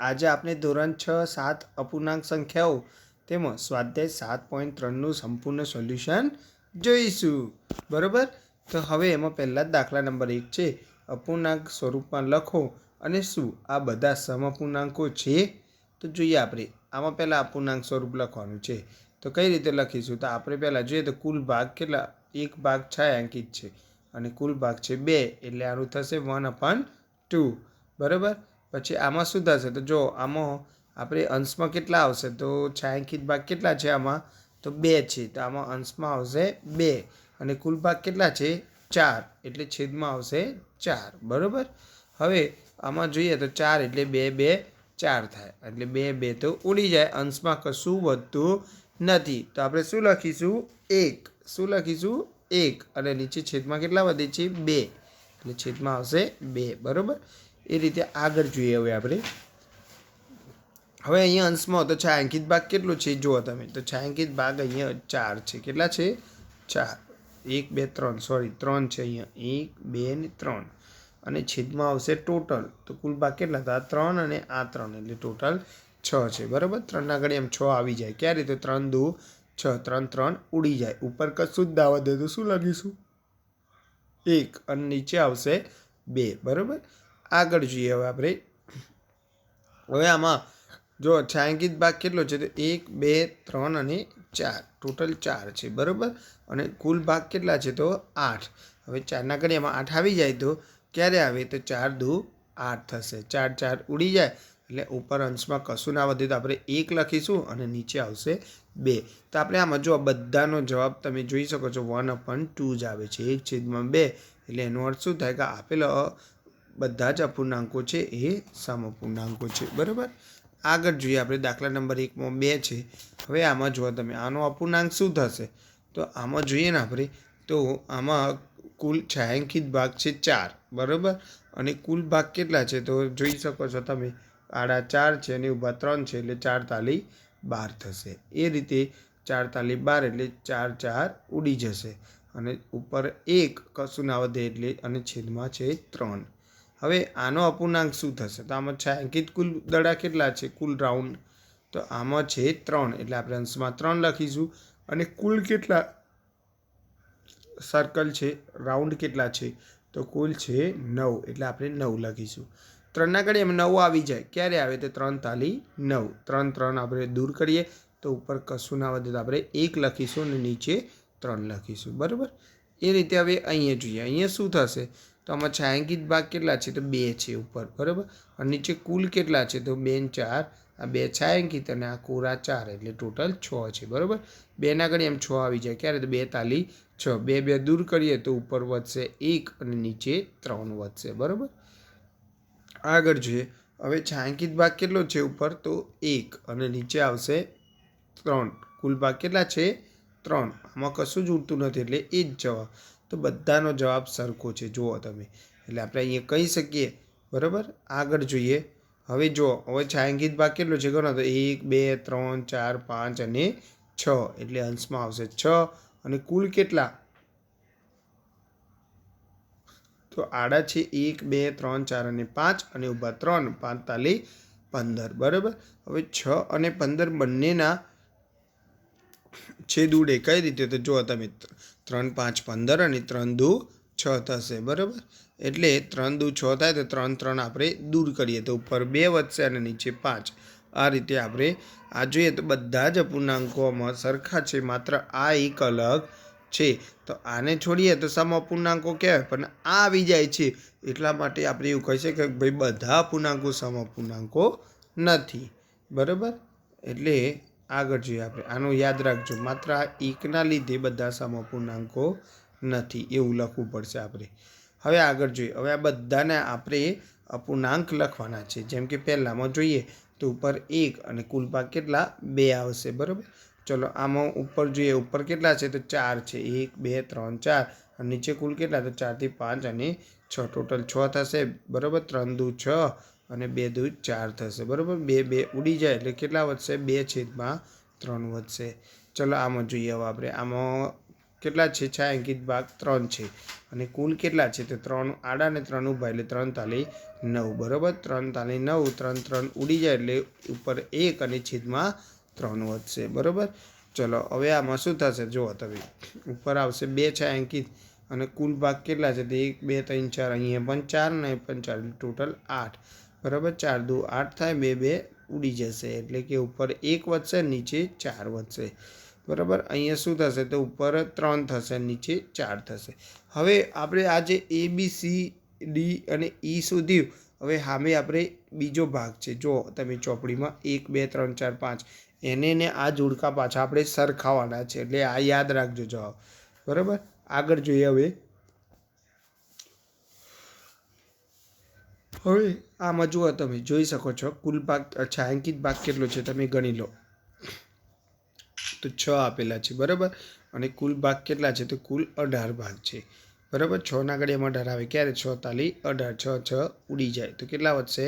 આજે આપણે ધોરણ 6, 7 અપૂર્ણાંક સંખ્યાઓ તેમજ સ્વાધ્યાય 7.3નું સંપૂર્ણ સોલ્યુશન જોઈશું. બરાબર. તો હવે એમાં પહેલાં જ દાખલા નંબર 1 છે. અપૂર્ણાંક સ્વરૂપમાં લખો અને શું આ બધા સમઅપૂર્ણાંકો છે? તો જોઈએ આપણે. આમાં પહેલાં અપૂર્ણાંક સ્વરૂપ લખવાનું છે. તો કઈ રીતે લખીશું? તો આપણે પહેલાં જોઈએ તો કુલ ભાગ કેટલા? એક ભાગ છાંયાંકિત છે અને કુલ ભાગ છે 2, એટલે આનું થશે 1/2. બરાબર. પછી આમાં શું થશે? તો જો આમાં આપણે અંશમાં કેટલા આવશે? તો છાંયાંકિત ભાગ કેટલા છે આમાં? તો 2 છે. તો આમાં અંશમાં આવશે 2 અને કુલ ભાગ કેટલા છે? 4, એટલે છેદમાં આવશે 4. બરાબર. હવે આમાં જોઈએ તો 4 એટલે 2 2 4 થાય, એટલે 2 2 તો ઉડી જાય. અંશમાં કશું વધતું નથી. તો આપણે શું લખીશું? 1. શું લખીશું? 1. અને નીચે છેદમાં કેટલા વધે છે? 2, એટલે છેદમાં આવશે 2. બરાબર. એ રીતે આગળ જોઈએ. હવે અહીંયા અંશમાં તો છાંયાંકિત ભાગ કેટલો છે જુઓ તમે. તો છાંયાંકિત ભાગ અહીંયા 4 છે. કેટલા છે? 4. 1 2 3, સોરી 3 છે અહીંયા. 1 2 ને 3 અને છેદમાં આવશે ટોટલ. તો કુલ ભાગ કેટલા હતા? 3 અને આ 3, એટલે ટોટલ 6 છે. બરાબર. 3 આગળ એમ 6 આવી જાય. ક્યારે? તો 3 2 6, 3 3 ઉડી જાય. ઉપર કશું જ દાવા દે તો શું લખીશું? 1 અને નીચે આવશે 2. બરાબર. આગળ જોઈએ આપણે. હવે આમાં જો છાંયાંકિત ભાગ કેટલો છે? તો 1 2 3 અને 4, ટોટલ 4 છે. બરાબર. અને કુલ ભાગ કેટલા છે? તો 8. હવે 4ના ઘડિયામાં 8 આવી જાય તો ક્યારે આવે? તો 4 2 8 થશે. 4 4 ઉડી જાય, એટલે ઉપર અંશમાં કશું ના વધે તો આપણે 1 લખીશું અને નીચે આવશે 2. તો આપણે આમાં જો બધાનો જવાબ તમે જોઈ શકો છો 1/2 જ આવે છે. 1/2, એટલે એનો અર્થ શું થાય? કે આપેલ બધા જ અપૂર્ણાંકો છે એ સમઅપૂર્ણાંકો છે. બરાબર. આગળ જોઈએ આપણે. દાખલા નંબર 1માં 2 છે. હવે આમાં જુઓ તમે, આનો અપૂર્ણાંક શું થશે? તો આમાં જોઈએ ને આપણે, તો આમાં કુલ છાંયાંકિત ભાગ છે 4. બરાબર. અને કુલ ભાગ કેટલા છે? તો જોઈ શકો છો તમે, આડા 4 છે અને ઊભા 3 છે, એટલે 4 તાલી 12 થશે. એ રીતે 4 તાલી 12, એટલે 4 4 ઉડી જશે અને ઉપર 1 કશું ના વધે, એટલે અને છેદમાં છે 3. હવે આનો અપૂર્ણાંક શું થશે? તો આમાં છાંયાંકિત કુલ દડા કેટલા છે? કુલ રાઉન્ડ. તો આમાં છે 3, એટલે આપણે અંશમાં 3 લખીશું. અને કુલ કેટલા સર્કલ છે? રાઉન્ડ કેટલા છે? તો કુલ છે 9, એટલે આપણે 9 લખીશું. 3ના ઘડિયામાં 9 આવી જાય. ક્યારે આવે? તો 3 તાલી 9. 3 3 આપણે દૂર કરીએ તો ઉપર કશું ના વધે તો આપણે 1 લખીશું અને નીચે 3 લખીશું. બરાબર. એ રીતે હવે અહીંયા જોઈએ. અહીંયા શું થશે? તો આમાં છાંયાંકિત ભાગ કેટલા છે? તો 2 છે ઉપર. બરાબર. અને નીચે કુલ કેટલા છે? તો 2 ને 4, આ 2 છાંયાંકિત અને આ કોરા 4, એટલે ટોટલ 6 છે. બરાબર. 2ના ઘડી એમ 6 આવી જાય. ક્યારે? તો 2 તાલી 6. 2 2 દૂર કરીએ તો ઉપર વધશે 1 અને નીચે 3 વધશે. બરાબર. આગળ જોઈએ. હવે છાંયાંકિત ભાગ કેટલો છે ઉપર? તો 1 અને નીચે આવશે 3. કુલ ભાગ કેટલા છે? 3. આમાં કશું જ ઉડતું નથી, એટલે એ જ જવાબ. તો બધાનો જવાબ સરખો છે જુઓ તમે. એટલે આપણે અહીંયા કહી શકીએ. બરાબર. આગળ જોઈએ. હવે જો હવે છાંયાંકિત ભાગ કેટલો છે? ગણો તો 1 2 3 4 5 અને 6, એટલે અંશમાં આવશે 6. અને કુલ કેટલા? તો આડા છે 1 2 3 4 અને 5 અને ઊભા 3, 5 તાલી 15. બરાબર. હવે 6 અને 15 બંનેના છેદ ઉડે. કઈ રીતે? તો જુઓ તમે, 3 5 15 અને 3 2 6 થશે. બરાબર. એટલે 3 2 6 થાય તો 3 3 આપણે દૂર કરીએ તો ઉપર 2 વધશે અને નીચે 5. આ રીતે આપણે આ જોઈએ તો બધા જ અપૂર્ણાંકોમાં સરખા છે, માત્ર આ એક અલગ છે. તો આને છોડીએ તો સમઅપૂર્ણાંકો કહેવાય, પણ આ આવી જાય છે એટલા માટે આપણે એવું કહી શકીએ કે ભાઈ બધા અપૂર્ણાંકો સમઅપૂર્ણાંકો નથી. બરાબર. એટલે આગળ જોઈએ આપણે. આનું યાદ રાખજો, માત્ર આ એકના લીધે બધા સમઅપૂર્ણાંકો નથી, એવું લખવું પડશે આપણે. હવે આગળ જોઈએ. હવે આ બધાને આપણે અપૂર્ણાંક લખવાના છે. જેમ કે પહેલામાં જોઈએ તો ઉપર 1 અને કુલ ભાગ કેટલા? 2 આવશે. બરાબર. ચલો આમાં ઉપર જોઈએ. ઉપર કેટલા છે? તો 4 છે. 1 2 3 4 અને નીચે કુલ કેટલા? તો 4 થી 5 અને 6, ટોટલ 6 થશે. બરાબર. 3 2 6 અને 2 2 4 થશે. બરાબર. 2 2 ઉડી જાય, એટલે કેટલા વધશે? 2/3 વધશે. ચલો આમાં જોઈએ. હવે આપણે આમાં કેટલા છે? છાयांકિત ભાગ 3 છે. અને કુલ કેટલા છે? તો 3 આડા અને 3 ઊભા એટલે 3 તાલી 9. બરાબર, 3 તાલી 9, 3 3 ઉડી જાય એટલે ઉપર 1 અને છેદમાં 3 વધશે. બરાબર, ચલો હવે આમાં શું થશે? જુઓ તમે, ઉપર આવશે 2 છાयांકિત અને કુલ ભાગ કેટલા છે? તો 1 2 3 4, અહીંયા પણ 4 ને પણ 4, ટોટલ 8. બરાબર, 4 દુ 8 થાય, 2 2 ઉડી જશે એટલે કે ઉપર 1 વધશે, નીચે 4 વધશે. બરાબર, અહીંયા શું થશે? તો ઉપર 3 થશે, નીચે 4 થશે. હવે આપણે આ જે ABCD અને E શોધ્યું, હવે સામે આપણે બીજો ભાગ છે, જો તમે ચોપડીમાં 1 2 3 4 5, એને ને આ જોડકા પાછા આપણે સરખાવાના છે, એટલે આ યાદ રાખજો જવાબ. બરાબર, આગળ જોઈએ. હવે આમાં જુઓ, તમે જોઈ શકો છો કુલ ભાગ છાयांકિત ભાગ કેટલો છે તમે ગણી લો. તો 6 આપેલા છે. બરાબર, અને કુલ ભાગ કેટલા છે? તો કુલ 18 ભાગ છે. બરાબર, 6 ના ઘડિયામાં 18 આવે ક્યારે? 6 તાલી 18, 6 6 ઉડી જાય તો કેટલા વધશે?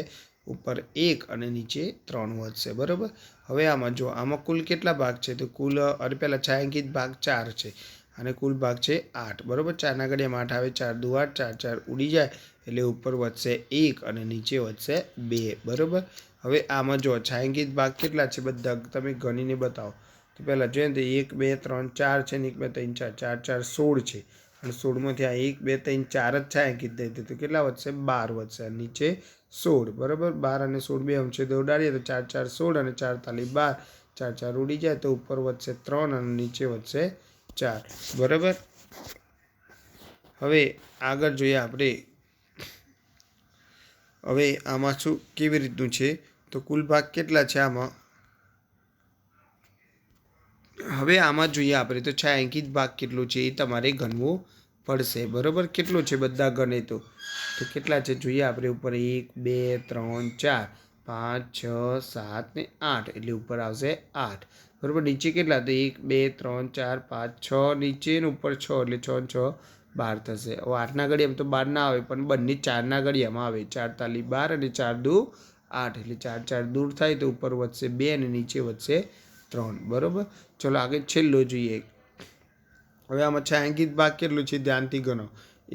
ઉપર 1 અને નીચે 3 વધશે. બરાબર, હવે આમાં જો, આમાં કુલ કેટલા ભાગ છે? તો કુલ પહેલાં છાयांકિત ભાગ 4 છે અને કુલ ભાગ છે 8. બરાબર, 4 ના ઘડિયામાં 8 આવે, 4 દુ 8, 4 4 ઉડી જાય એટલે ઉપર વધશે 1 અને નીચે વધશે 2. બરાબર, હવે આમાં જો છાयांકિત ભાગ કેટલા છે બધા તમે ગણીને બતાવો. તો પહેલાં જોઈએ ને, તો 1 2 3 4 છે ને 1 2 3 4, 4 4 16 છે. અને 16માંથી આ 1 2 3 4 જ છાयांકિત થઈ તો કેટલા વધશે? 12 વધશે, નીચે 16. બરાબર, 12 અને 16 બે અંશે દોડાડીએ તો 4 4 16 અને 4 તાલી 12, 4 4 ઉડી જાય તો ઉપર વધશે 3 અને નીચે વધશે 4. બરાબર, હવે આગળ જોઈએ આપણે. હવે આમાં શું કેવી રીતનું છે? તો કુલ ભાગ કેટલા છે આમાં? હવે આમાં જોઈએ આપણે તો છાयांકિત ભાગ કેટલો છે એ તમારે ગણવો પડશે. બરાબર, કેટલો છે બધા ગણે તો કેટલા છે જોઈએ આપણે. ઉપર 1 2 3 4 5 6 7 ને 8 એટલે ઉપર આવશે 8. બરાબર, નીચે કેટલા? તો 1 2 3 4 5 6, નીચે ને ઉપર 6 એટલે 6 6 12 થશે. હવે 8 ના ઘડિયામાં તો 12 ના આવે, પણ બંને 4 ના ઘડિયામાં આવે. 4 તાલી 12 અને 4 દુ 8 એટલે 4 4 દૂર થાય તો ઉપર વધશે 2 અને નીચે વધશે 3. બરાબર, ચલો આગળ છેલ્લો જોઈએ. હવે આમાં છાयांકિત ભાગ કેટલો છે? ધ્યાનથી ગણો.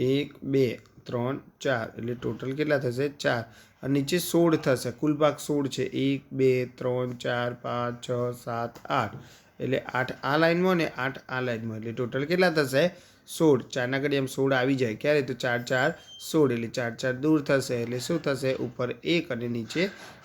1 2 3 4 એટલે ટોટલ કેટલા થશે? 4. અને નીચે 16 થશે. કુલ ભાગ 16 છે. 1 2 3 4 5 6 7 8 એટલે 8 આ લાઈનમાં ને 8 આ લાઈનમાં એટલે ટોટલ કેટલા થશે? 16. 4 ના ઘડિયામાં 16 આવી જાય ક્યારે? તો 4 4 16 એટલે 4 4 દૂર થશે એટલે શું થશે? ઉપર 1 અને નીચે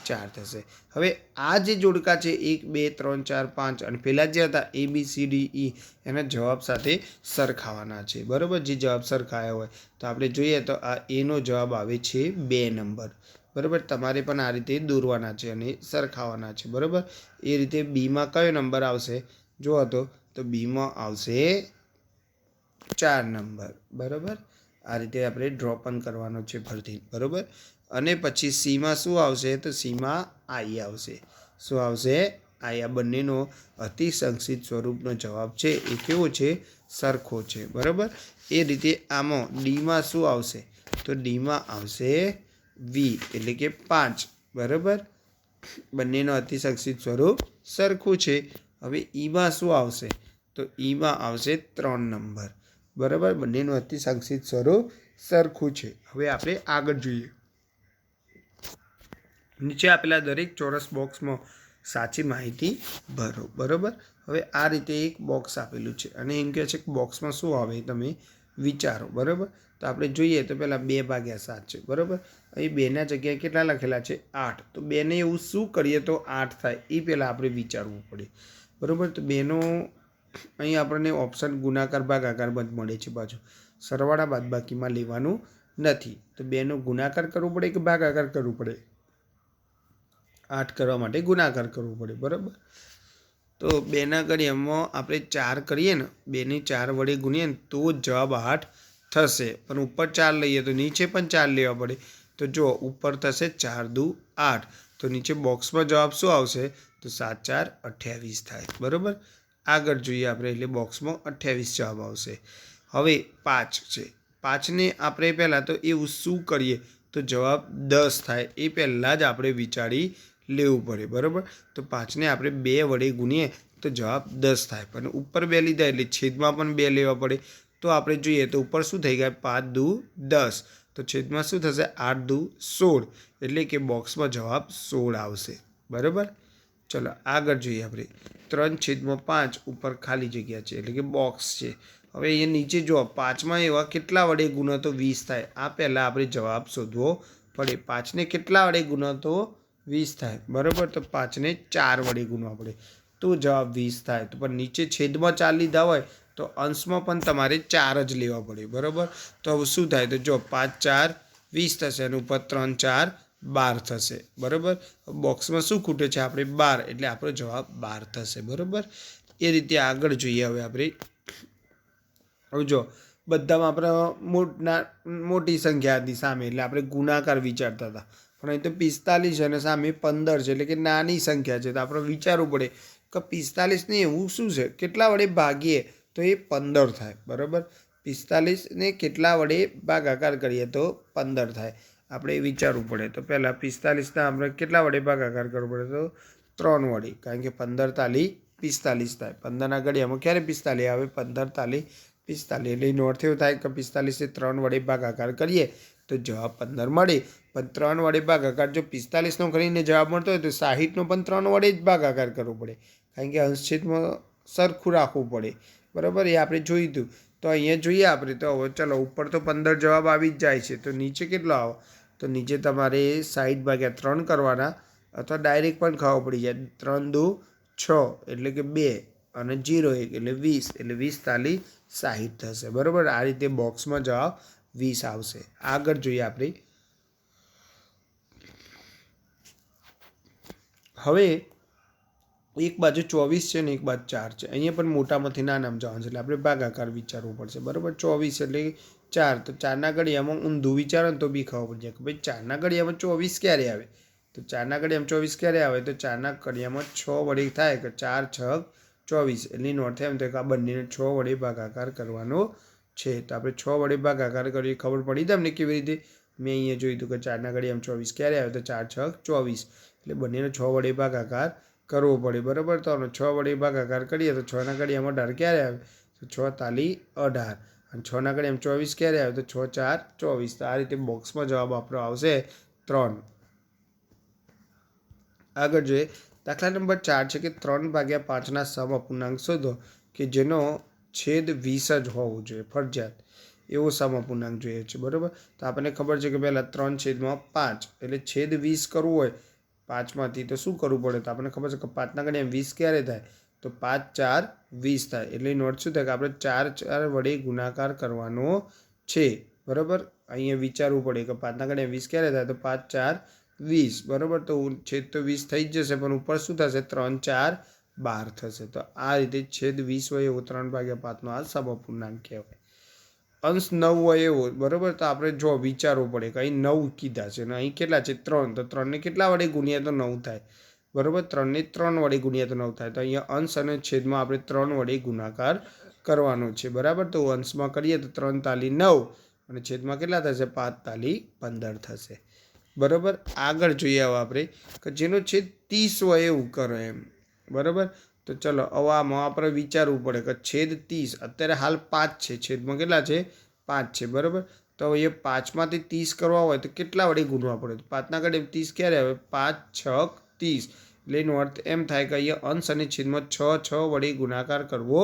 4 થશે. હવે આ જે જોડકા છે 1 2 3 4 5 અને પહેલાં જે હતા ABCDE એના જવાબ સાથે સરખાવાના છે. બરાબર, જે જવાબ સરખાયા હોય તો આપણે જોઈએ તો આ એનો જવાબ આવે છે 2 નંબર. બરાબર, તમારે પણ આ રીતે દોરવાના છે અને સરખાવાના છે. બરાબર, એ રીતે બીમાં કયો નંબર આવશે? જો તો બીમાં આવશે 4 નંબર. બરાબર, આ રીતે આપણે ડ્રો પણ કરવાનો છે ફરતી. બરાબર, અને પછી સીમાં શું આવશે? તો સીમાં આઈ આવશે. શું આવશે? આઈ. આ બંનેનો અતિસંક્ષિપ્ત સ્વરૂપનો જવાબ છે એ કેવો છે? સરખો છે. બરાબર, એ રીતે આમાં ડીમાં શું આવશે? તો ડીમાં આવશે વી એટલે કે 5. બરાબર, બંનેનો અતિસંક્ષિપ્ત સ્વરૂપ સરખું છે. હવે ઈમાં શું આવશે? તો ઈમાં આવશે 3 નંબર. બરાબર, બંનેનું અતિસંક્ષિપ્ત સ્વરૂપ સરખું છે. હવે આપણે આગળ જોઈએ. નીચે આપેલા દરેક ચોરસ બોક્સમાં સાચી માહિતી ભરો. બરાબર, હવે આ રીતે એક બોક્સ આપેલું છે અને એમ કહે છે કે બોક્સમાં શું આવે તમે વિચારો. બરાબર, તો આપણે જોઈએ તો પહેલાં 2/7 છે. બરાબર, અહીં 2ના જગ્યાએ કેટલા લખેલા છે? 8. તો 2ને એવું શું કરીએ તો 8 થાય એ પહેલાં આપણે વિચારવું પડે. બરાબર, તો 2નો અહીં આપણને ઓપ્શન ગુણાકાર ભાગાકાર બંધ મળે છે. પાછું સરવાળા બાદબાકીમાં લેવાનું નથી. તો 2નો ગુણાકાર કરવો પડે કે ભાગાકાર કરવું પડે? 8 કરવા માટે ગુણાકાર કરવો પડે. બરાબર, તો 2ના ઘડિયામાં આપણે 4 કરીએ ને, 2ને 4 વડે ગુણીએ ને તો જ જવાબ 8 થશે. પણ ઉપર 4 લઈએ તો નીચે પણ 4 લેવા પડે. તો જો ઉપર થશે 4 દુ 8, તો નીચે બોક્સમાં જવાબ શું આવશે? તો 7 4 28 થાય. બરાબર, આગળ જોઈએ આપણે એટલે બોક્સમાં 28 જવાબ આવશે. હવે 5 છે. 5ને આપણે પહેલાં તો એવું શું કરીએ તો જવાબ 10 થાય એ પહેલાં જ આપણે વિચારી લેવું પડે. બરાબર, તો 5ને આપણે 2 વડે ગુણીએ તો જવાબ 10 થાય. પણ ઉપર 2 લીધા એટલે છેદમાં પણ 2 લેવા પડે. તો આપણે જોઈએ તો ઉપર શું થઈ ગયા 5 દુ 10, તો છેદમાં શું થશે 8 દુ 16, એટલે કે બોક્સમાં જવાબ 16 આવશે. બરાબર. ચલો આગળ જોઈએ આપણે 3/5 ઉપર ખાલી જગ્યા છે એટલે કે બોક્સ છે. હવે અહીંયા નીચે જો 5માં એવા કેટલા વડે ગુણો તો 20 થાય. આ પહેલાં આપણે જવાબ શોધવો પડે. 5ને કેટલા વડે ગુણો તો 20 થાય. બરાબર. તો 5ને 4 વડે ગુણવા પડે તો જવાબ 20 થાય. તો પણ નીચે છેદમાં 4 લીધા હોય તો અંશમાં પણ તમારે 4 જ લેવા પડે. બરાબર. તો હવે શું થાય તો જો 5 4 20 થશે અને ઉપર 3 4 12 થશે. બરાબર. બોક્સમાં શું ખૂટે છે આપણે 12, એટલે આપણો જવાબ 12 થશે. બરાબર. એ રીતે આગળ જોઈએ હવે આપણે. હવે જો બધામાં આપણે મોટી સંખ્યા હતી સામે, એટલે આપણે ગુણાકાર વિચારતા હતા. પણ અહીં તો 45 છે અને સામે 15 છે, એટલે કે નાની સંખ્યા છે. તો આપણે વિચારવું પડે કે 45ને એવું શું છે કેટલા વડે ભાગીએ તો એ 15 થાય. બરાબર. 45ને કેટલા વડે ભાગાકાર કરીએ તો 15 થાય. આપણે વિચારવું પડે. તો પહેલાં 45ના આપણે કેટલા વડે ભાગાકાર કરવો પડે તો 3 વડે, કારણ કે 15 તાલી 45 થાય. 15ના ઘડિયામાં ક્યારે 45 આવે 15 તાલી 45, એટલે એનો અર્થ એવો થાય કે 45ને 3 વડે ભાગાકાર કરીએ તો જવાબ 15 મળે. પણ 3 વડે ભાગાકાર જો 45નો કરીને જવાબ મળતો હોય તો 60નો પણ 3 વડે જ ભાગાકાર કરવો પડે, કારણ કે અંશછેદમાં સરખું રાખવું પડે. બરાબર. એ આપણે જોયું હતું. તો અહીંયા જોઈએ આપણે. તો હવે ચલો ઉપર તો 15 જવાબ આવી જ જાય છે. તો નીચે કેટલો આવે તો નીચે તમારે 60/3 કરવાના, અથવા ડાયરેક્ટ પણ ખાવા પડી જાય. 3 દુ 6 એટલે કે 2 અને 0 1 એટલે 20, એટલે 20 તાલી 60 થશે. બરાબર. આ રીતે બોક્સમાં જવાબ 20 આવશે. આગળ જોઈએ આપણે. હવે એક બાજુ 24 છે ને એક બાજુ 4 છે. અહીંયા પણ મોટામાંથી નાનામાં જવાનું છે, એટલે આપણે ભાગાકાર વિચારવું પડશે. બરાબર. 24 એટલે 4, તો 4ના ઘડિયામાં ઊંધું વિચારો ને તો બી ખબર પડી જાય કે ભાઈ 4ના ઘડિયામાં 24 ક્યારે આવે. તો 4ના ઘડિયામાં 24 ક્યારે આવે તો 4ના ઘડિયામાં 6 વડે થાય કે 4 6 24, એટલે એનો અર્થ એમ થાય કે આ બંનેને 6 વડે ભાગાકાર કરવાનો છે. તો આપણે 6 વડે ભાગાકાર કરીએ. ખબર પડી તમને કેવી રીતે? મેં અહીંયા જોયું હતું કે 4ના ઘડિયામાં 24 ક્યારે આવે તો 4 6 24, એટલે બંનેનો 6 વડે ભાગાકાર કરવો પડે. બરાબર. તો 6 વડે ભાગાકાર કરીએ તો 6ના ઘડિયામાં 18 ક્યારે આવે તો 6 તાલી 18, અને 6ના ઘડિયામાં 24 ક્યારે આવે તો 6 4 24. તો આ રીતે બોક્સમાં જવાબ આપણો આવશે 3. આગળ જોઈએ. દાખલા નંબર 4 છે કે 3/5ના સમઅપૂર્ણાંક શોધો કે જેનો છેદ 20 જ હોવો જોઈએ ફરજિયાત, એવો સમઅપૂર્ણાંક જોઈએ છે. બરાબર. તો આપણને ખબર છે કે પહેલાં 3/5 એટલે છેદ 20 કરવું હોય 5માંથી તો શું કરવું પડે? તો આપણને ખબર છે કે 5ના ઘડિયામાં 20 ક્યારે થાય તો 5 4 20 થાય. એટલે એનો અર્થ શું થાય કે આપણે 4 4 વડે ગુણાકાર કરવાનો છે. બરાબર. અહીંયા વિચારવું પડે કે 5ના ઘડિયામાં 20 ક્યારે થાય તો 5 4 20. બરાબર. તો છેદ તો 20 થઈ જ જશે, પણ ઉપર શું થશે 3 4 12 થશે. તો આ રીતે છેદ 20 હોય એવો 3/5નો આ સમઅપૂર્ણાંક કહેવાય. અંશ 9 હોય એવો. બરાબર. તો આપણે જો વિચારવું પડે કે અહીં 9 કીધા છે અને અહીં કેટલા છે 3, તો 3ને કેટલા વડે ગુણ્યા તો 9 થાય. બરાબર. 3ને 3 વડે ગુણ્યા તો 9 થાય. તો અહીંયા અંશ અને છેદમાં આપણે 3 વડે ગુણાકાર કરવાનો છે. બરાબર. તો અંશમાં કરીએ તો 3 તાલી 9 અને છેદમાં કેટલા થશે 5 તાલી 15 થશે. બરાબર. આગળ જોઈએ હવે આપણે કે જેનો છેદ 30 હોય એવું કરો એમ. બરાબર. તો ચલો હવે આમાં આપણે વિચારવું પડે કે છેદ 30 અત્યારે હાલ 5 છે, છેદમાં કેટલા છે 5 છે. બરાબર. તો એ 5માંથી 30 કરવા હોય તો કેટલા વડે ગુણવા પડે? તો 5ના ઘડિયામાં 30 ક્યારે આવે 5 6 30, એટલે એનો અર્થ એમ થાય કે અહીંયા અંશ અને છેદમાં 6 6 વડે ગુણાકાર કરવો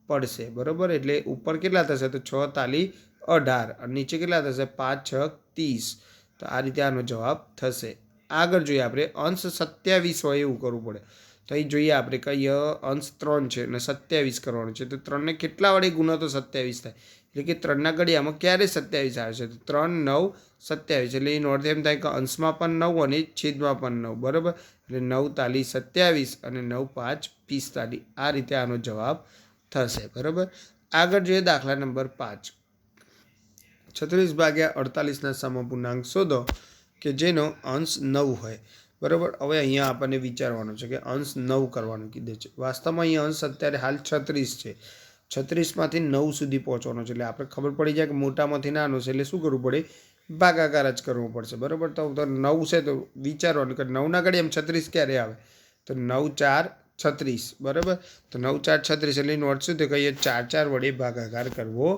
પડશે. બરાબર. એટલે ઉપર કેટલા થશે તો 6 તાલી 18 અને નીચે કેટલા થશે 5 6 30. તો આ રીતે આનો જવાબ થશે. આગળ જોઈએ આપણે. અંશ 27 હોય એવું કરવું પડે. તો અહીં જોઈએ આપણે કે અહીંયા અંશ 3 છે અને 27 કરવાનું છે. તો 3ને કેટલા વડે ગુણો તો 27 થાય, એટલે કે 3ના ઘડિયામાં ક્યારે 27 આવે છે તો 3 9 27, એટલે એનો અર્થ એમ થાય કે અંશમાં પણ 9 અને છેદમાં પણ 9. બરાબર. એટલે 9 તાલી 27 અને 9 5 45. આ રીતે આનો જવાબ થશે. બરાબર. આગળ જોઈએ દાખલા નંબર 5. 36/48ના સમઅપૂર્ણાંક શોધો કે જેનો અંશ 9 હોય. બરાબર. હવે અહીંયા આપણને વિચારવાનું છે કે અંશ 9 કરવાનું કીધે છે. વાસ્તવમાં અહીંયા અંશ અત્યારે હાલ 36 છે. 36માંથી 9 સુધી પહોંચવાનો છે. એટલે આપણે ખબર પડી જાય કે મોટામાંથી નાનો છે, એટલે શું કરવું પડે ભાગાકાર જ કરવો પડશે. બરાબર. તો 9 છે તો વિચારવાનું કે 9ના ઘડિયામાં 36 ક્યારે આવે તો 9 4 36 બરાબર. તો 9 4 36 એટલે એનો અર્થ શું થયો કે અહીંયા 4 4 વડે ભાગાકાર કરવો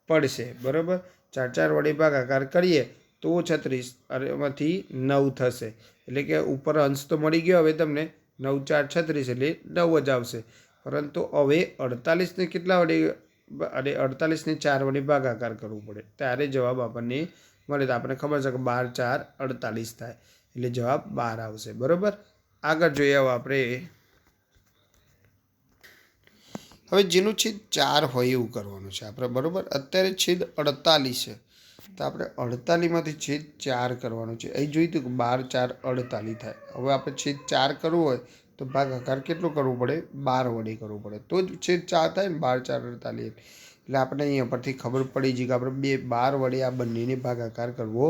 પડશે બરાબર. 4 4 વડે ભાગાકાર કરીએ તો 36 અને એમાંથી 9 થશે એટલે કે ઉપર અંશ તો મળી ગયો. હવે તમને 9 4 36 એટલે 9 જ આવશે. પરંતુ હવે 48ને કેટલા વડે અને 48ને 4 વડે ભાગાકાર કરવું પડે ત્યારે જવાબ આપણને મળે. તો આપણને ખબર છે કે 12 4 48 થાય એટલે જવાબ 12 આવશે બરાબર. આગળ જોઈએ આપણે હવે જેનું છેદ 4 હોય એવું કરવાનું છે આપણે બરાબર. અત્યારે છેદ 48 છે તો આપણે 48માંથી છેદ 4 કરવાનું છે. અહીં જોયું હતું કે 12 4 48 થાય. હવે આપણે છેદ 4 કરવું હોય તો ભાગાકાર કેટલું કરવું પડે? 12 વડે કરવું પડે તો જ છેદ 4 થાય ને. 12 4 48 એટલે આપણે અહીંયા પરથી ખબર પડી ગઈ કે આપણે 12 વડે આ બંનેને ભાગાકાર કરવો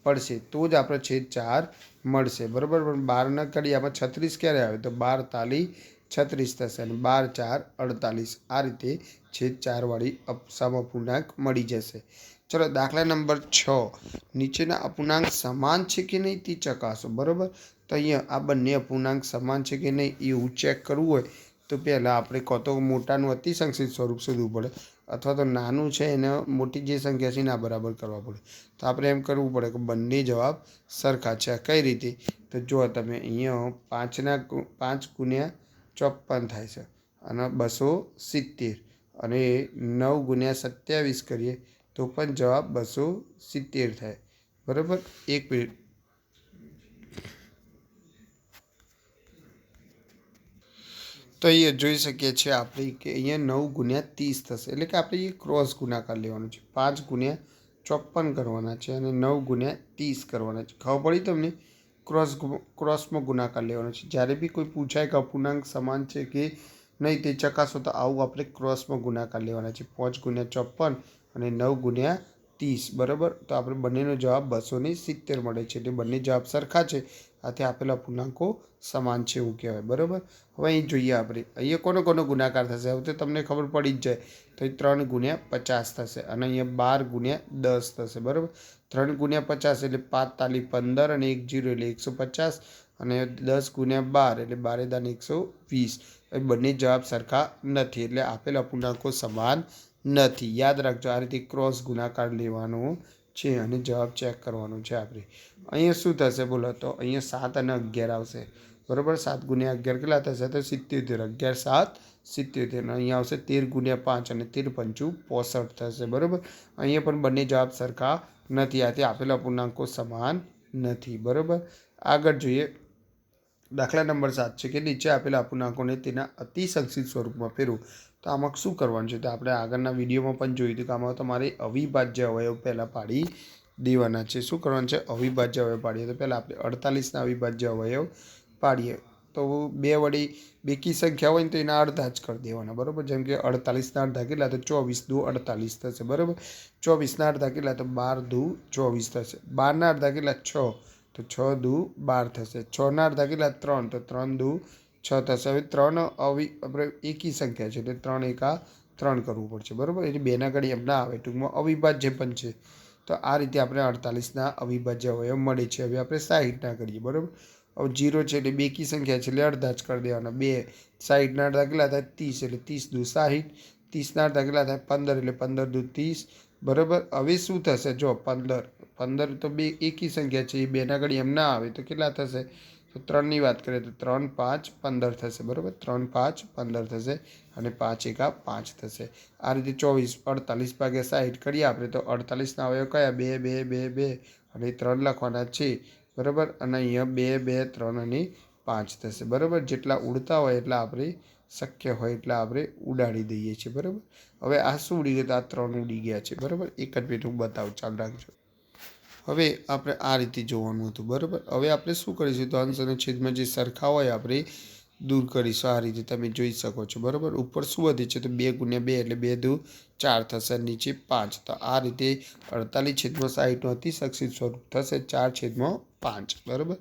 પડશે તો જ આપણે છેદ 4 મળશે બરાબર. પણ 12 ન કરીએ આમાં 36 ક્યારે આવે? તો 12 તાલી 36 થશે અને 12 4 48 આ રીતે છેદ 4 વાળી સમઅપૂર્ણાંક મળી જશે. ચલો દાખલા નંબર 6 નીચેના અપૂર્ણાંક સમાન છે કે નહીં તે ચકાસો બરાબર. તો અહીંયા આ બંને અપૂર્ણાંક સમાન છે કે નહીં એવું ચેક કરવું હોય તો પહેલાં આપણે કાં તો મોટાનું અતિસંક્ષિપ્ત સ્વરૂપ શોધવું પડે અથવા તો નાનું છે એને મોટી જે સંખ્યા છે એના બરાબર કરવા પડે. તો આપણે એમ કરવું પડે કે બંને જવાબ સરખા છે. કઈ રીતે? તો જો તમે અહીંયા 5 ગુણ્યા 54 થાય છે અને 270 અને 9 ગુણ્યા 27 કરીએ તો પણ જવાબ 270 થાય બરાબર. એક મિનિટ તો અહીંયા જોઈ શકીએ છીએ આપણે કે અહીંયા 9 ગુણ્યા 30 થશે એટલે કે આપણે એ ક્રોસ ગુણાકાર લેવાનો છે. 5 ગુણ્યા 54 કરવાના છે અને 9 ગુણ્યા 30 કરવાના છે. ખબર પડી તમને? ક્રોસમાં ગુણાકાર લેવાનો છે. જ્યારે બી કોઈ પૂછાય કે અપૂર્ણાંક સમાન છે કે નહીં તે ચકાસો તો આવું આપણે ક્રોસમાં ગુણાકાર લેવાના છે. 5 ગુણ્યા 54 અને 9 ગુણ્યા 30 બરાબર. તો આપણે બંનેનો જવાબ 270 મળે છે એટલે બંને જવાબ સરખા છે. આથી આપેલા અપૂર્ણાંકો સમાન છે એવું કહેવાય બરાબર. હવે અહીં જોઈએ આપણે અહીંયા કોનો ગુણાકાર થશે હવે તો તમને ખબર પડી જ જાય. તો 3 ગુણ્યા 50 થશે અને અહીંયા 12 ગુણ્યા 10 થશે બરાબર. 3 ગુણ્યા 50 એટલે 5 તાલી 15 અને 1 0 એટલે 150 અને 10 ગુણ્યા 12 એટલે 12 દાન 120. એ બંને જવાબ સરખા નથી એટલે આપેલા અપૂર્ણાંકો સમાન નથી. યાદ રાખજો આ રીતે ક્રોસ ગુણાકાર લેવાનો છે અને જવાબ ચેક કરવાનો છે આપણે. અહીંયા શું થશે બોલો? તો અહીંયા 7 અને 11 આવશે બરાબર. 7 ગુણ્યા 11 કેટલા થશે? તો 77. 11 7 77 અને અહીંયા આવશે 13 ગુણ્યા 5 અને 13 5 65 થશે બરાબર. અહીંયા પણ બંને જવાબ સરખા નથી. આથી આપેલા અપૂર્ણાંકો સમાન નથી બરાબર. આગળ જોઈએ દાખલા નંબર 7 છે કે નીચે આપેલા અપૂર્ણાંકોને તેના અતિસંક્ષિપ્ત સ્વરૂપમાં ફેરવો. તો આમાં શું કરવાનું છે? તો આપણે આગળના વિડીયોમાં પણ જોયું હતું કે આમાં તમારે અવિભાજ્ય અવયવ પહેલાં પાડી દેવાના છે. શું કરવાનું છે? અવિભાજ્ય અવયવ પાડીએ તો પહેલાં આપણે 48ના અવિભાજ્ય અવયવ પાડીએ તો બે વડે બેકી સંખ્યા હોય ને તો એના અડધા જ કરી દેવાના બરાબર. જેમ કે 48ના અડધા કેટલા? તો 24 દુ 48 થશે બરાબર. 24ના અડધા કેટલા? તો 12 દુ 24 થશે. 12ના અડધા કેટલા? 6 તો 6 દુ 12 થશે. 6ના અડધા કેટલા? 3 તો 3 દુ 6 થશે. હવે 3 આપણે એકી સંખ્યા છે એટલે 3 એકા 3 કરવું પડશે બરાબર. એટલે બેના ઘડી એમ ના આવે ટૂંકમાં અવિભાજ્ય પણ છે. તો આ રીતે આપણે 48ના અવિભાજ્ય અવયવ મળે છે. હવે આપણે 60ના કરીએ બરાબર. હવે 0 છે એટલે બેકી સંખ્યા છે એટલે અડધા જ કરી દેવાના. 2 60ના અડધા કેટલા થાય? 30 એટલે 30 દુ 60. 30ના અડધા કેટલા થાય? 15 એટલે 15 દુ 30 બરાબર. હવે શું થશે? જો 15 તો બે એકી સંખ્યા છે એ બેના ઘડી એમ ના આવે તો કેટલા થશે? તો 3ની વાત કરીએ તો 3 5 15 થશે બરાબર. 3 5 15 થશે અને 5 એકા 5 થશે. આ રીતે 24 48 ભાગ્યા 60 કરીએ આપણે તો 48ના અવયવ કયા? 2 2 2 2 અને 3 લખવાના છે બરાબર. અને અહીંયા 2 2 3 અને 5 થશે બરાબર. જેટલા ઉડતા હોય એટલા આપણે શક્ય હોય એટલા આપણે ઉડાડી દઈએ છીએ બરાબર. હવે આ શું ઉડી ગયું? તો આ 3 ઉડી ગયા છે બરાબર. એક જ મિનિટ હું બતાવું ચાલુ રાખજો. હવે આપણે આ રીતે જોવાનું હતું બરાબર. હવે આપણે શું કરીશું? તો અંશ અને છેદમાં જે સરખા હોય આપણે દૂર કરીશું. આ રીતે તમે જોઈ શકો છો બરાબર. ઉપર શું વધે છે? તો 2 ગુણ્યા 2 એટલે 2 દુ 4 થશે. નીચે 5. તો આ રીતે 48/60 અતિસંક્ષિપ્ત સ્વરૂપ થશે 4/5 બરાબર.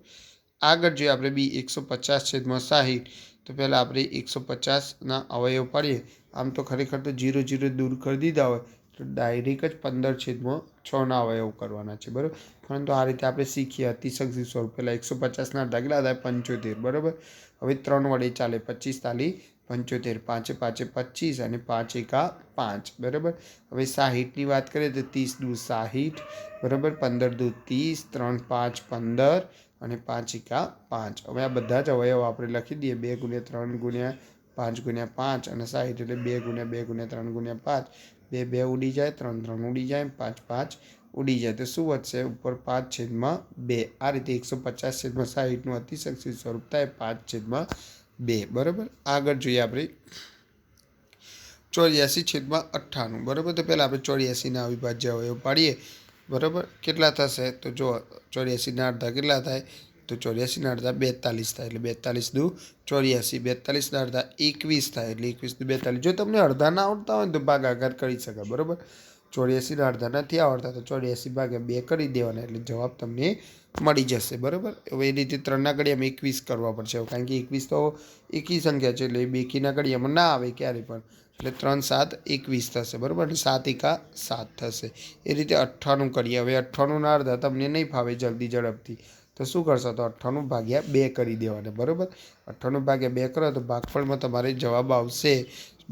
આગળ જોઈએ આપણે બી 150/60 તો પહેલાં આપણે 150ના અવયવ પાડીએ. આમ તો ખરેખર તો 0 0 દૂર કરી દીધા હોય તો ડાયરેક્ટ જ 15/6 અવયવ કરવાના છે, બરાબર. પરંતુ આ રીતે આપણે શીખીએ અતિશક્તિ સ્વરૂપ. પહેલાં 150ના અડધા કેટલા થાય? 75, બરાબર. હવે 3 વડે ચાલે. 25 તાલી 75, 5 5 25 અને 5 એકા 5, બરાબર. હવે 60ની વાત કરીએ તો 30 દુ 60, બરાબર. 15 દુ 30, 3 5 15 અને 5 એકા 5. હવે આ બધા જ અવયવ આપણે લખી દઈએ. 2 × 3 × 5 × 5 અને 60 એટલે 2 × 2 × 3 × 5. 2 2 ઉડી જાય, 3 3 ઉડી જાય, 5 5 ઉડી જાય. તો શું વધશે? ઉપર 5/2. આ રીતે 150/60નું અતિશક્તિ સ્વરૂપ થાય 5/2, બરાબર. આગળ જોઈએ આપણે 84/98, બરાબર. તો પહેલાં આપણે 84ના અવિભાજ્ય અવયવ પાડીએ, બરાબર. કેટલા થશે? તો જો 84ના અડધા કેટલા થાય? તો 84ના અડધા 42 થાય. એટલે 42 દુ 84, 42ના અડધા 21 થાય. એટલે 21 દુ 42. જો તમને અડધા ના આવડતા હોય ને તો ભાગાકાર કરી શકાય, બરાબર. 84ના અડધા નથી આવડતા તો 84/2 કરી દેવાના, એટલે જવાબ તમને મળી જશે, બરાબર. હવે એ રીતે 3ના ઘડિયામાં 21 કરવા પડશે, કારણ કે 21 તો એકી સંખ્યા છે, એટલે બેકીના ઘડિયામાં ના આવે ક્યારે પણ. એટલે 3 7 21 થશે, બરાબર. અને 7 એકા 7 થશે. એ રીતે 98 કરીએ. હવે 98ના અડધા તમને નહીં ફાવે જલ્દી ઝડપથી, તો શું કરશો? તો 98/2 કરી દેવાના, બરાબર. 98/2 કરો તો ભાગફળમાં તમારે જવાબ આવશે,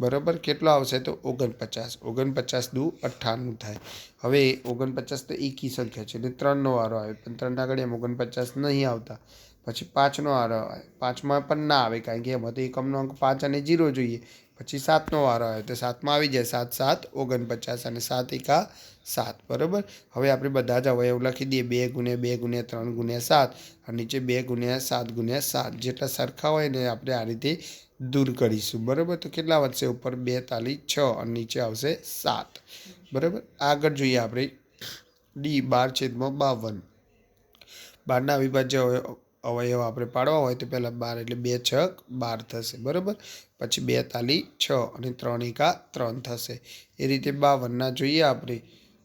બરાબર. કેટલો આવશે? તો 49. 49 દુ 98 થાય. હવે 49 તો એકી સંખ્યા છે, એટલે 3નો વારો આવે, પણ 3ના ઘડિયામાં 49 નહીં આવતા. પછી 5નો વારો આવે. 5માં પણ ના આવે, કારણ કે એમાં તો એકમનો અંક 5 અને 0 જોઈએ. પછી 7નો વારો આવે, તો 7માં આવી જાય. 7 7 49 અને 7 એકા 7, બરાબર. હવે આપણે બધા જ અવયવ લખી દઈએ. 2 × 2 × 3 × 7 અને નીચે 2 × 7 × 7. જેટલા સરખા હોય ને આપણે આ રીતે દૂર કરીશું, બરાબર. તો કેટલા વધશે? ઉપર 2 તાલી 6 અને નીચે આવશે 7, બરાબર. આગળ જોઈએ આપણે D 12/52. 12ના અવિભાજ્ય અવયવ આપણે પાડવા હોય તો પહેલાં 12 એટલે 2 6 12 થશે, બરાબર. પછી 2 તાલી 6 અને 3 એકા 3 થશે. એ રીતે 52ના જોઈએ આપણે,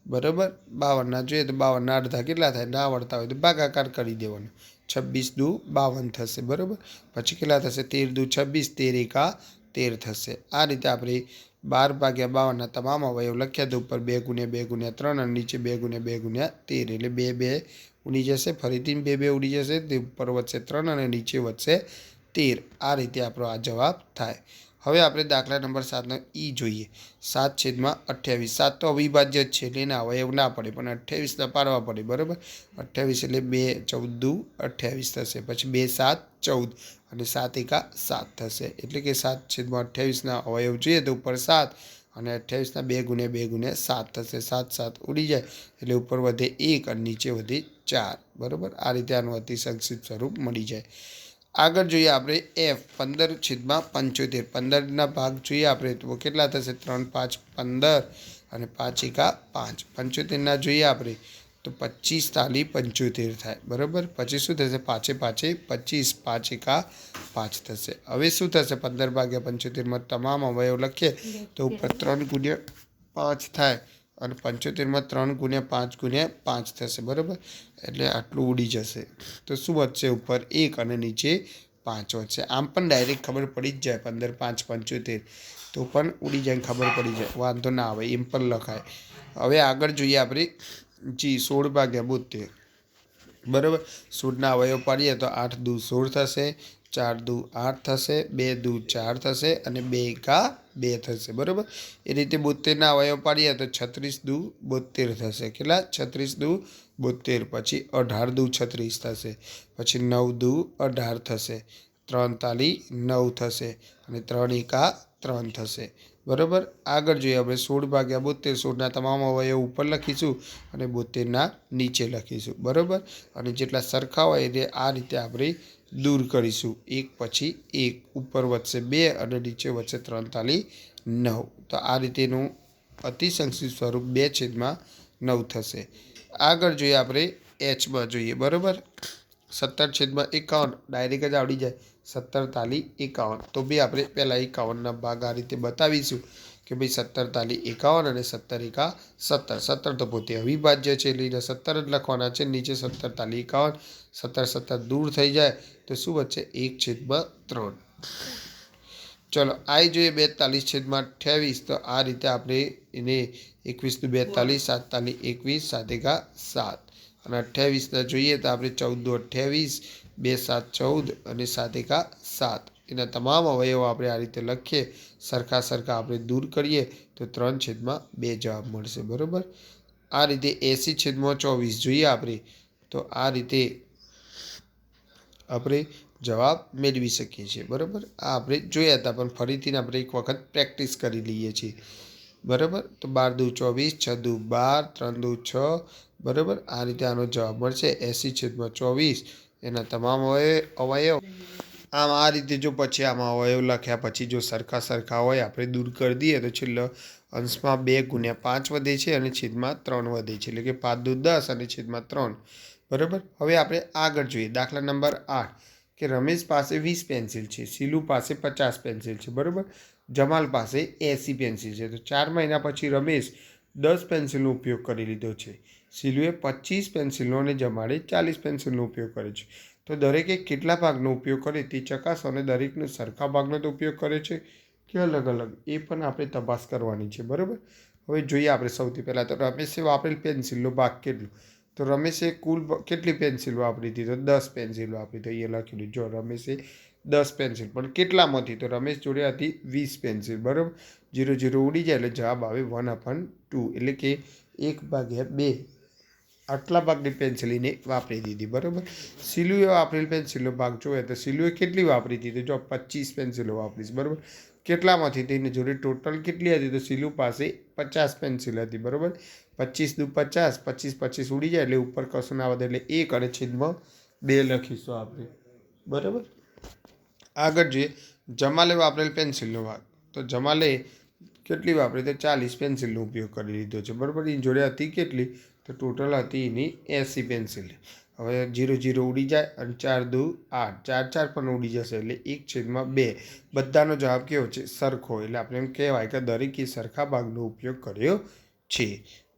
બરાબર. 52ના જોઈએ તો 52ના અડધા કેટલા થાય? ના આવડતા હોય તો ભાગાકાર કરી દેવાનો. 26 દુ 52 થશે, બરાબર. પછી કેટલા થશે? 13 દુ 26, 13 એકા 13 થશે. આ રીતે આપણે 12/52ના તમામ અવયવ લખ્યા તો ઉપર 2 × 2 × 3 અને નીચે 2 × 2 × 13, એટલે 2 2 ઉડી જશે. ફરીથી 2 2 ઉડી જશે. તે ઉપર વધશે 3 અને નીચે વધશે 13. આ રીતે આપણો આ જવાબ થાય. હવે આપણે દાખલા નંબર 7નો ઈ જોઈએ. 7/28. 7 તો અવિભાજ્ય જ છે, એટલે એના અવયવ ના પડે, પણ 28ના પાડવા પડે, બરાબર. 28 એટલે 2 14 દુ 28 થશે. પછી 2 7 14 અને 7 એકા 7 થશે. એટલે કે 7/28ના અવયવ જોઈએ તો ઉપર 7 અને 28ના 2 × 2 × 7 થશે. 7 7 ઉડી જાય, એટલે ઉપર વધે 1 અને નીચે વધે 4, બરાબર. આ રીતે આનું અતિસંક્ષિપ્ત સ્વરૂપ મળી જાય. આગળ જોઈએ આપણે F 15/75. 15ના ભાગ જોઈએ આપણે તો કેટલા થશે? 3 5 15 અને 5 એકા 5. 75ના જોઈએ આપણે તો 25 તાલી 75 થાય, બરાબર. પછી શું થશે? 5 5 25, 5 એકા 5 થશે. હવે શું થશે? 15/75માં તમામ અવયવ લખીએ તો ઉપર 3 × 5 થાય અને 75માં 3 × 5 × 5 થશે, બરાબર. એટલે આટલું ઉડી જશે. તો શું વધશે? ઉપર 1 અને નીચે 5 વધશે. આમ પણ ડાયરેક્ટ ખબર પડી જ જાય. 15 5 75 તો પણ ઉડી જાય, ખબર પડી જાય, વાંધો ના આવે, એમ પણ લખાય. હવે આગળ જોઈએ આપણે જી 16/72, બરાબર. 16ના અવયવ પાડીએ તો 8 દુ 16 થશે, 4 દુ 8 થશે, 2 દુ 4 થશે અને 2 એકા 2 થશે, બરાબર. એ રીતે 72ના અવયવ પાડીએ તો 36 દુ 72 થશે. કેટલા? 36 દુ 72. પછી 18 દુ 36 થશે. પછી 9 દુ 18 થશે. 3 તાલી 9 થશે અને 3 એકા 3 થશે, બરાબર. આગળ જોઈએ આપણે 16/72. 16ના તમામ અવયવ ઉપર લખીશું અને 72ના નીચે લખીશું, બરાબર. અને જેટલા સરખા હોય એટલે આ રીતે આપણે દૂર કરીશું, એક પછી એક. ઉપર વધશે 2 અને નીચે વધશે 3 તાલી 9. તો આ રીતેનું અતિસંક્ષિપ્ત સ્વરૂપ 2/9 થશે. આગળ જોઈએ આપણે Hમાં જોઈએ, બરાબર. 17/51 ડાયરેક્ટ જ આવડી જાય. 17 તાલી 51. તો બી આપણે પહેલાં 51ના ભાગ આ રીતે બતાવીશું કે ભાઈ 17 તાલી 51 અને 17 એકા 17. 17 તો પોતે અવિભાજ્ય છે, એટલે 17 જ લખવાના છે. નીચે 17 તાલી 51. 17 17 દૂર થઈ જાય તો શું વચ્ચે? 1/3. ચલો આઈ જોઈએ 42/28, તો આ રીતે આપણે એને 21 × 42, 7 તાલી 21, 7 એકા 7, અને 28 જોઈએ તો આપણે 14 × 28, 2 7 14 અને 7 એકા 7. એના તમામ અવયવો આપણે આ રીતે લખીએ, સરખા આપણે દૂર કરીએ તો 3/2 જવાબ મળશે. બરાબર. આ રીતે 80/24 જોઈએ આપણે, તો આ રીતે આપણે જવાબ મેળવી શકીએ છીએ. બરાબર. આ આપણે જોયા હતા, પણ ફરીથી આપણે એક વખત પ્રેક્ટિસ કરી લઈએ છીએ. બરાબર. તો 12 × 24, 6 × 12, 3 × 6. બરાબર. આ રીતે આનો જવાબ મળશે 80/24. એના તમામ અવયવ આમ આ રીતે જો પછી આમાં અવયવ લખ્યા પછી જો સરખા હોય આપણે દૂર કરી દઈએ તો છેલ્લો અંશમાં 2 × 5 વધે છે અને છેદમાં 3 વધે છે. એટલે કે 5 × 10 અને છેદમાં 3. બરાબર. હવે આપણે આગળ જોઈએ. દાખલા નંબર 8 કે રમેશ પાસે 20 પેન્સિલ છે, શીલુ પાસે 50 પેન્સિલ છે. બરાબર. જમાલ પાસે 80 પેન્સિલ છે. તો 4 મહિના પછી રમેશ 10 પેન્સિલનો ઉપયોગ કરી લીધો છે. શીલુએ 25 પેન્સિલનો અને જમાલે 40 પેન્સિલનો ઉપયોગ કર્યો છે. તો દરેકે કેટલા ભાગનો ઉપયોગ કરે તે ચકાસો, અને દરેકને સરખા ભાગનો તો ઉપયોગ કરે છે કે અલગ અલગ, એ પણ આપણે તપાસ કરવાની છે. બરાબર. હવે જોઈએ આપણે સૌથી પહેલાં તો રમેશે વાપરેલ પેન્સિલનો ભાગ કેટલો. તો રમેશે કુલ કેટલી પેન્સિલ વાપરી હતી, તો 10 પેન્સિલ વાપરી. તો એ લખેલું, જો રમેશે 10 પેન્સિલ, પણ કેટલામાંથી, તો રમેશ જોડે હતી 20 પેન્સિલ. બરાબર. 0 0 ઉડી જાય એટલે જવાબ આવે 1/2, એટલે કે 1/2 આટલા ભાગની પેન્સિલીને વાપરી દીધી. બરાબર. શીલુએ વાપરેલ પેન્સિલનો ભાગ જોઈએ તો શીલુએ કેટલી વાપરી હતી, તો જો 25 પેન્સિલો વાપરીશ. બરાબર. કેટલામાંથી, તેની જોડે ટોટલ કેટલી હતી, તો શીલુ પાસે 50 પેન્સિલ હતી. બરાબર. 25 × 50, 25 25 ઉડી જાય એટલે ઉપર કશું ના વધે એટલે 1 અને છેદમાં 2 લખીશું આપણે. બરાબર. આગળ જોઈએ જમાલે વાપરેલ પેન્સિલનો ભાગ. તો જમાલે કેટલી વાપરી, તો 40 પેન્સિલનો ઉપયોગ કરી લીધો છે. બરાબર. એની જોડે હતી કેટલી, તો ટોટલ હતી એની 80 પેન્સિલ. હવે 0 0 ઉડી જાય અને 4 × 2 = 8, 4 4 પણ ઉડી જશે એટલે 1/2. બધાનો જવાબ કેવો છે, સરખો. એટલે આપણે એમ કહેવાય કે દરેકે સરખા ભાગનો ઉપયોગ કર્યો છે.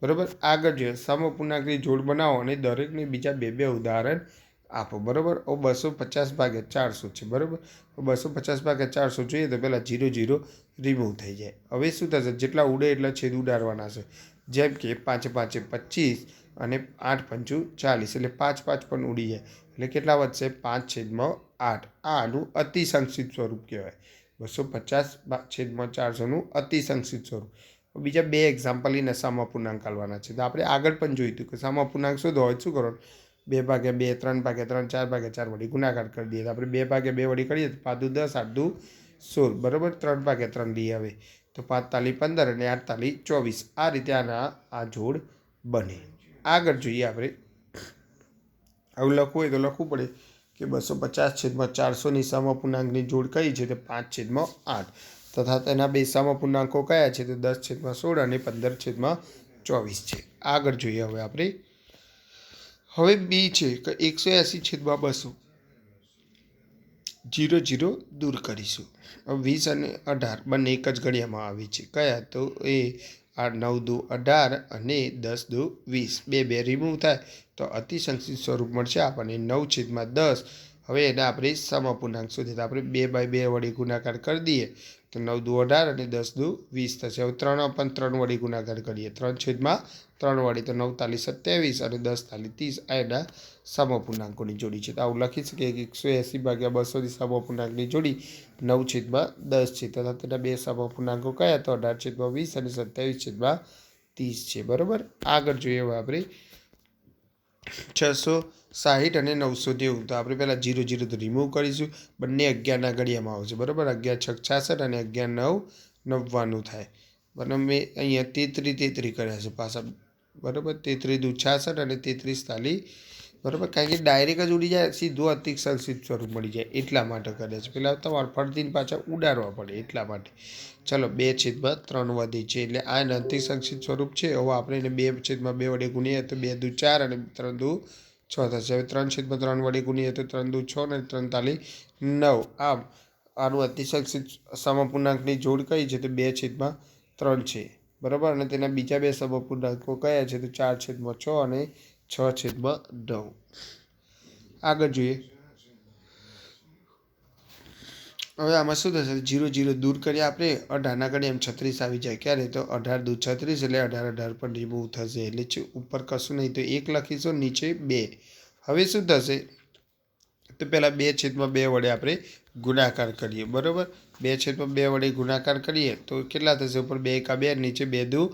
બરાબર. આગળ જોઈએ સમઅપૂર્ણાંકની જોડ બનાવો અને દરેકને બીજા 2 ઉદાહરણ આપો. બરાબર. 250/400 છે. બરાબર. 250/400 જોઈએ તો પહેલાં 0 0 રિમૂવ થઈ જાય. હવે શું થશે, જેટલા ઉડે એટલા છેદ ઉડાડવાના છે. જેમ કે 5 5 25 અને 8 5 40, એટલે 5 5 પણ ઉડી જાય એટલે કેટલા વધશે, 5/8. આ આનું અતિસંક્ષિપ્ત સ્વરૂપ કહેવાય. 250/400નું અતિસંક્ષિપ્ત સ્વરૂપ. બીજા 2 એક્ઝામ્પલ એના સમઅપૂર્ણાંક કાઢવાના છે. તો આપણે આગળ પણ જોયું હતું કે સમઅપૂર્ણાંક શોધો હોય શું કરવાનું, 2/2, 3/3, 4/4 વડે ગુણાકાર કરી દઈએ. તો આપણે 2/2 વડે કરીએ તો 5 × 10, 8 × 16. બરાબર. 3/3 લઈએ હવે તો 5 તાલી 15 અને 8 તાલી 24. આ રીતે આ જોડ બને. આગળ જોઈએ આપણે, આવું લખવું હોય તો લખવું પડે કે 250/400ની સમઅપૂર્ણાંકની જોડ કઈ છે, તો 5/8 તથા તેના 2 સમઅપૂર્ણાંકો કયા છે, તો 10/16 અને 15/24 છે. આગળ જોઈએ હવે આપણે, હવે બી છે કે 180/200, 0 0 દૂર કરીશું. 20 અને 18 બંને એક જ ઘડિયામાં આવી છે. કયા, તો એ 9 × 2 = 18 અને 10 × 2 = 20. 2 રિમૂવ થાય તો અતિસંક્ષિપ્ત સ્વરૂપ મળશે આપણને 9/10. હવે એને આપણે સમઅપૂર્ણાંક શોધીએ તો આપણે 2/2 વડે ગુણાકાર કરી દઈએ તો 9 × 2 = 18 અને 10 × 2 = 20 થશે. હવે 3/3 વડે ગુણાકાર કરીએ, 3/3 વડે તો 9 તાલી 27 અને 10 તાલી 30. આ એના સમઅપૂર્ણાંકોની જોડી છે. તો આવું લખી શકીએ કે 180/200ની સમઅપૂર્ણાંકની જોડી 9/10 છે તથા તેના 2 સમઅપૂર્ણાંકો કયા, તો 18/20 અને 27/30 છે. બરાબર. આગળ જોઈએ હવે આપણે 660 અને 990. તો આપણે પહેલાં 0 0 તો રિમૂવ કરીશું, બંને 11ના ઘડિયામાં આવશે. બરાબર. 11 6 66 અને 11 9 99 થાય. બરાબર. મેં અહીંયા 33 કર્યા છે પાછા. બરાબર. 33 × 66 અને 33 તાલી. બરાબર. કારણ કે ડાયરેક્ટ જ ઉડી જાય, સીધું અતિસંક્ષિપ્ત સ્વરૂપ મળી જાય એટલા માટે કરે છે. પહેલાં તમારે ફરીથી પાછા ઉડાડવા પડે એટલા માટે. ચલો 2/3 વધી છે એટલે આ અતિસંક્ષિપ્ત સ્વરૂપ છે. હવે આપણે એને 2/2 વડે ગુણીએ તો 2 × 2 = 4 અને 3 × 2 = 6 થશે. હવે 3/3 વડે ગુણીએ તો 3 × 2 = 6 અને 3 તાલી 9. આમ આનું અતિસંક્ષિપ્ત સમઅપૂર્ણાંકની જોડ કઈ છે, તો 2/3 છે. બરાબર. અને તેના બીજા 2 સમઅપૂર્ણાંકો કયા છે, તો 4/6 અને 6/9. આગળ જોઈએ હવે આમાં શું થશે 0 0 દૂર કરીએ આપણે 18 ઘડીએ એમ 36 આવી જાય ક્યારે તો 18 દૂ 36 એટલે 18 18 પણ રિમૂવ થશે એટલે ઉપર કશું નહીં તો 1 લખીશું નીચે 2 હવે શું થશે તો પહેલાં 2/2 વડે આપણે ગુણાકાર કરીએ બરાબર 2/2 વડે ગુણાકાર કરીએ તો કેટલા થશે ઉપર 2 1 2 નીચે 2 દૂ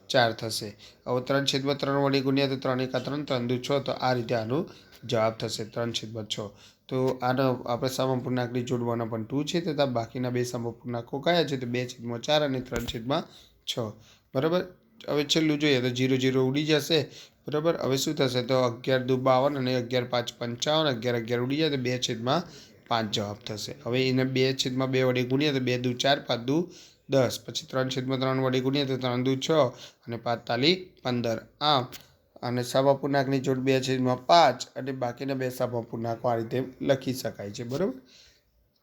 4 થશે હવે 3/3 વડે ગુણ્યા તો 3 1 3 3 દૂ 6 તો આ રીતે આનો જવાબ થશે 3/6 તો આનો આપણે સમઅપૂર્ણાંકની જોડવાના પણ 2 છે તથા બાકીના બે સમઅપૂર્ણાંકો કયા છે તો 2/4 અને 3/6 બરાબર હવે છેલ્લું જોઈએ તો 0 0 ઉડી જશે બરાબર હવે શું થશે તો 11 દૂ 52 અને 11 5 55 11 11 ઉડી જાય તો 2/5 જવાબ થશે હવે એને 2/2 વડે ગુણ્યા તો 2 દૂ 4 5 દૂ 10 પછી 3/3 વડે ગુણ્યા તો 3 દૂ 6 અને 5 તાલી 15 આમ અને સમઅપૂર્ણાંકની જોડ 2/5 અને બાકીના બે સમઅપૂર્ણાંકો આ રીતે લખી શકાય છે બરાબર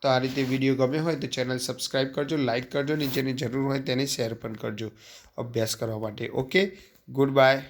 તો આ રીતે વિડીયો ગમ્યો હોય તો ચેનલ સબસ્ક્રાઈબ કરજો લાઇક કરજો નીચેની જરૂર હોય તેને શેર પણ કરજો અભ્યાસ કરવા માટે ઓકે ગુડ બાય